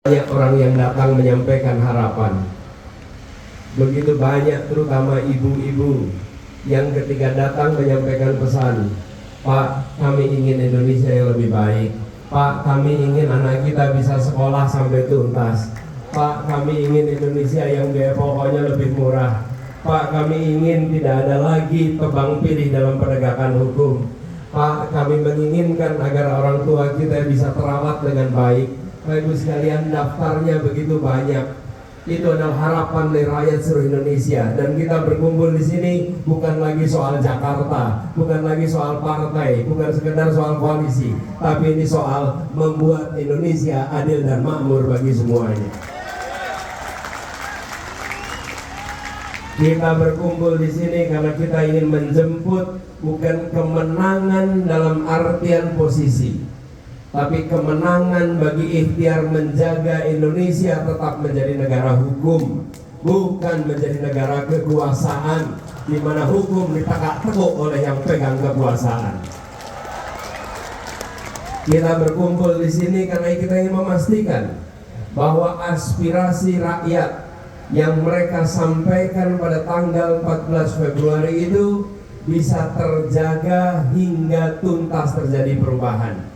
Banyak orang yang datang menyampaikan harapan. Begitu banyak, terutama ibu-ibu yang ketika datang menyampaikan pesan, Pak, kami ingin Indonesia yang lebih baik. Pak, kami ingin anak kita bisa sekolah sampai tuntas. Pak, kami ingin Indonesia yang biaya pokoknya lebih murah. Pak, kami ingin tidak ada lagi tebang pilih dalam penegakan hukum. Pak, kami menginginkan agar orang tua kita bisa terawat dengan baik. Bapak Ibu sekalian, daftarnya begitu banyak. Itu adalah harapan dari rakyat seluruh Indonesia. Dan kita berkumpul di sini bukan lagi soal Jakarta, bukan lagi soal partai, bukan sekedar soal koalisi, tapi ini soal membuat Indonesia adil dan makmur bagi semuanya. Kita berkumpul di sini karena kita ingin menjemput bukan kemenangan dalam artian posisi, tapi kemenangan bagi ikhtiar menjaga Indonesia tetap menjadi negara hukum, bukan menjadi negara kekuasaan di mana hukum ditegak-teguk oleh yang pegang kekuasaan. Kita berkumpul di sini karena kita ingin memastikan bahwa aspirasi rakyat yang mereka sampaikan pada tanggal 14 Februari itu bisa terjaga hingga tuntas terjadi perubahan.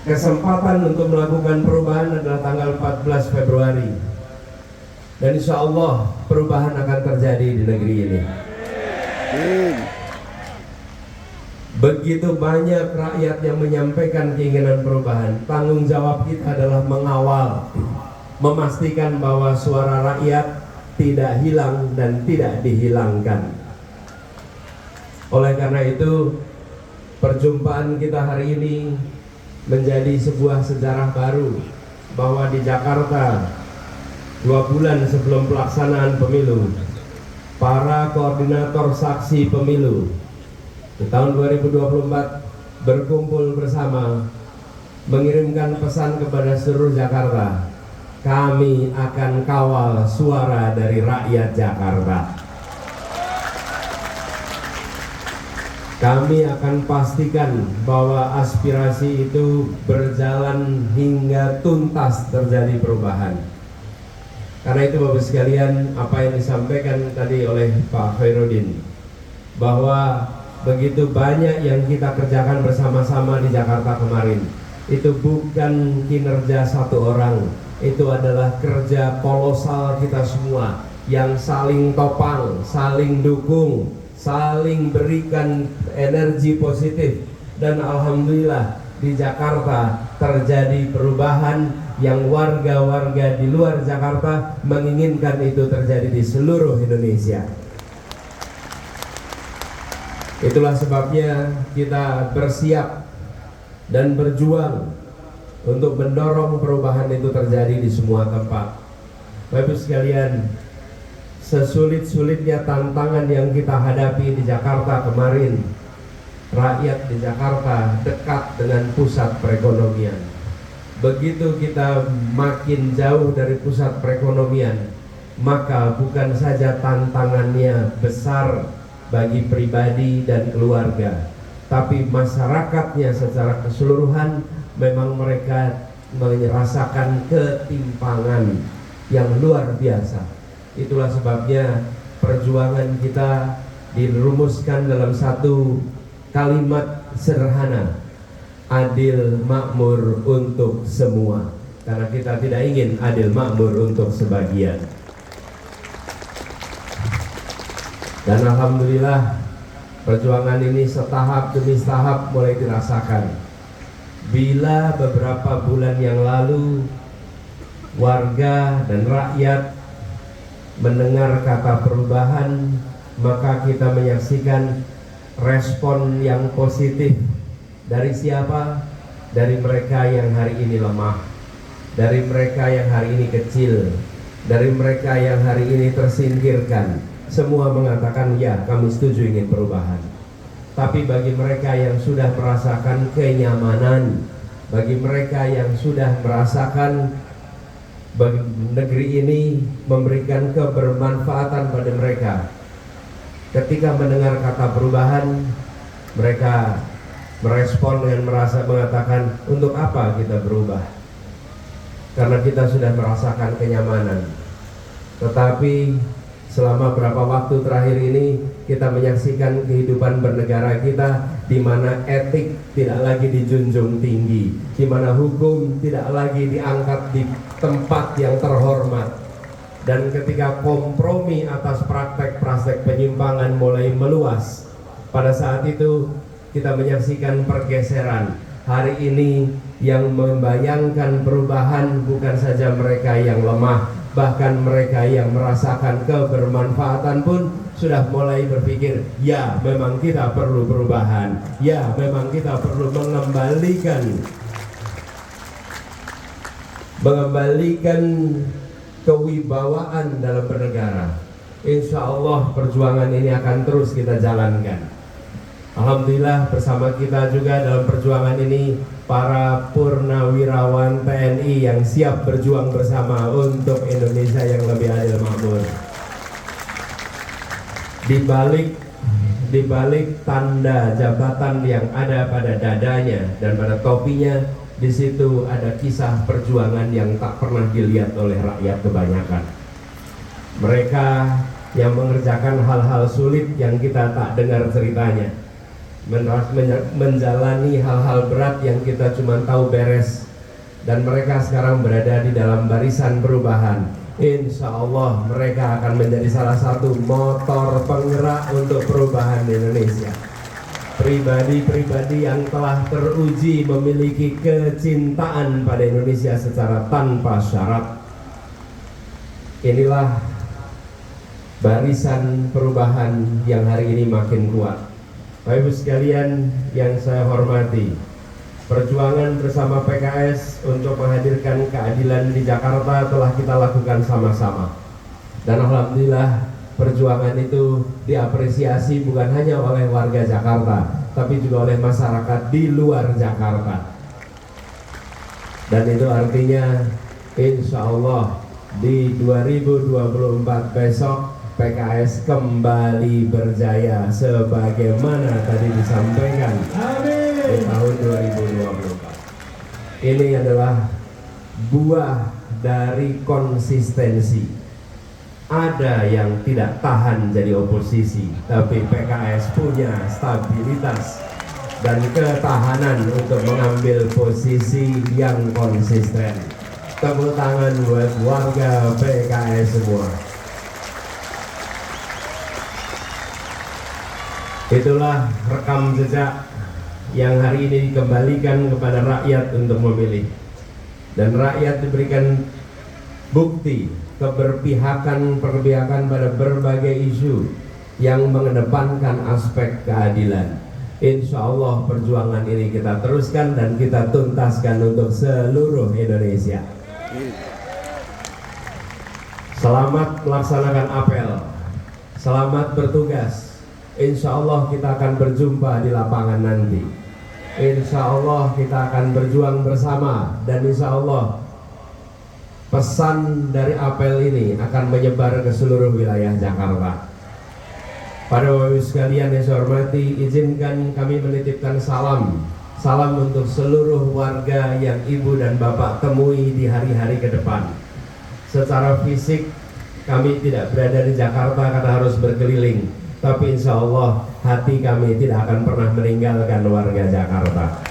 Kesempatan untuk melakukan perubahan adalah tanggal 14 Februari. Dan insya Allah perubahan akan terjadi di negeri ini. Begitu banyak rakyat yang menyampaikan keinginan perubahan. Tanggung jawab kita adalah mengawal, memastikan bahwa suara rakyat tidak hilang dan tidak dihilangkan. Oleh karena itu, perjumpaan kita hari ini menjadi sebuah sejarah baru, bahwa di Jakarta 2 bulan sebelum pelaksanaan pemilu, para koordinator saksi pemilu di tahun 2024 berkumpul bersama mengirimkan pesan kepada seluruh Jakarta, kami akan kawal suara dari rakyat Jakarta. Kami akan pastikan bahwa aspirasi itu berjalan hingga tuntas terjadi perubahan. Karena itu Bapak sekalian, apa yang disampaikan tadi oleh Pak Khairuddin, bahwa begitu banyak yang kita kerjakan bersama-sama di Jakarta kemarin, itu bukan kinerja satu orang, itu adalah kerja kolosal kita semua yang saling topang, saling dukung, saling berikan energi positif. Dan alhamdulillah di Jakarta terjadi perubahan yang warga-warga di luar Jakarta menginginkan itu terjadi di seluruh Indonesia. Itulah sebabnya kita bersiap dan berjuang untuk mendorong perubahan itu terjadi di semua tempat. Bapak Ibu sekalian, sesulit-sulitnya tantangan yang kita hadapi di Jakarta kemarin, rakyat di Jakarta dekat dengan pusat perekonomian. Begitu kita makin jauh dari pusat perekonomian, maka bukan saja tantangannya besar bagi pribadi dan keluarga, tapi masyarakatnya secara keseluruhan memang mereka merasakan ketimpangan yang luar biasa. Itulah sebabnya perjuangan kita dirumuskan dalam satu kalimat sederhana, adil makmur untuk semua. Karena kita tidak ingin adil makmur untuk sebagian. Dan alhamdulillah perjuangan ini setahap demi setahap mulai dirasakan. Bila beberapa bulan yang lalu warga dan rakyat mendengar kata perubahan, maka kita menyaksikan respon yang positif. Dari siapa? Dari mereka yang hari ini lemah, dari mereka yang hari ini kecil, dari mereka yang hari ini tersingkirkan. Semua mengatakan ya, kami setuju ingin perubahan. Tapi bagi mereka yang sudah merasakan kenyamanan, bagi mereka yang sudah merasakan negeri ini memberikan kebermanfaatan pada mereka, ketika mendengar kata perubahan, mereka merespon dengan mengatakan, untuk apa kita berubah? karena kita sudah merasakan kenyamanan. Tetapi selama beberapa waktu terakhir ini kita menyaksikan kehidupan bernegara kita di mana etik tidak lagi dijunjung tinggi, di mana hukum tidak lagi diangkat di tempat yang terhormat. Dan ketika kompromi atas praktek-praktek penyimpangan mulai meluas, pada saat itu kita menyaksikan pergeseran. Hari ini yang membayangkan perubahan bukan saja mereka yang lemah, bahkan mereka yang merasakan kebermanfaatan pun sudah mulai berpikir, ya memang kita perlu perubahan, ya memang kita perlu mengembalikan kewibawaan dalam bernegara. Insya Allah perjuangan ini akan terus kita jalankan. Alhamdulillah bersama kita juga dalam perjuangan ini para purnawirawan TNI yang siap berjuang bersama untuk Indonesia yang lebih adil makmur. Di balik tanda jabatan yang ada pada dadanya dan pada topinya, di situ ada kisah perjuangan yang tak pernah dilihat oleh rakyat kebanyakan. Mereka yang mengerjakan hal-hal sulit yang kita tak dengar ceritanya, menjalani hal-hal berat yang kita cuma tahu beres, dan mereka sekarang berada di dalam barisan perubahan. Insya Allah mereka akan menjadi salah satu motor penggerak untuk perubahan di Indonesia. Pribadi-pribadi yang telah teruji memiliki kecintaan pada Indonesia secara tanpa syarat. Inilah barisan perubahan yang hari ini makin kuat. Bapak Ibu sekalian yang saya hormati, perjuangan bersama PKS untuk menghadirkan keadilan di Jakarta telah kita lakukan sama-sama. Dan alhamdulillah perjuangan itu diapresiasi bukan hanya oleh warga Jakarta, tapi juga oleh masyarakat di luar Jakarta. Dan itu artinya insya Allah di 2024 besok PKS kembali berjaya sebagaimana tadi disampaikan. Amin. Di tahun 2024. Ini adalah buah dari konsistensi. Ada yang tidak tahan jadi oposisi, tapi PKS punya stabilitas dan ketahanan untuk mengambil posisi yang konsisten. Tepuk tangan buat warga PKS semua. Itulah rekam jejak yang hari ini dikembalikan kepada rakyat untuk memilih. Dan rakyat diberikan bukti keberpihakan pada berbagai isu yang mengedepankan aspek keadilan. Insya Allah perjuangan ini kita teruskan dan kita tuntaskan untuk seluruh Indonesia. Selamat melaksanakan apel. Selamat bertugas. Insya Allah kita akan berjumpa di lapangan nanti. Insya Allah kita akan berjuang bersama. Dan insya Allah pesan dari apel ini akan menyebar ke seluruh wilayah Jakarta. Pada Bapak Ibu sekalian yang saya hormati, izinkan kami menitipkan salam untuk seluruh warga yang Ibu dan Bapak temui di hari-hari ke depan. Secara fisik kami tidak berada di Jakarta karena harus berkeliling, tapi insya Allah hati kami tidak akan pernah meninggalkan warga Jakarta.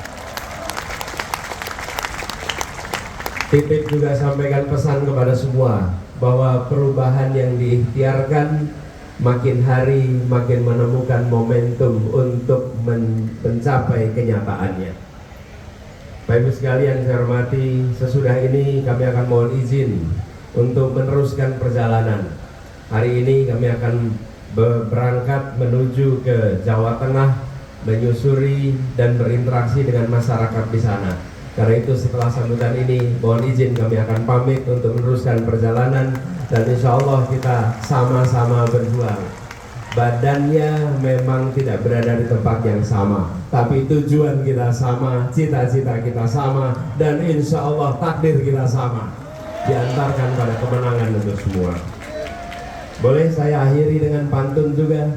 Titip juga sampaikan pesan kepada semua bahwa perubahan yang diikhtiarkan makin hari makin menemukan momentum untuk mencapai kenyataannya. Bapak Ibu sekalian saya hormati, sesudah ini kami akan mohon izin untuk meneruskan perjalanan. Hari ini kami akan berangkat menuju ke Jawa Tengah, menyusuri dan berinteraksi dengan masyarakat di sana. Karena itu setelah sambutan ini mohon izin kami akan pamit untuk meneruskan perjalanan, dan insya Allah kita sama-sama berjuang. Badannya memang tidak berada di tempat yang sama, tapi tujuan kita sama, cita-cita kita sama, dan insya Allah takdir kita sama, diantarkan pada kemenangan untuk semua. Boleh saya akhiri dengan pantun juga?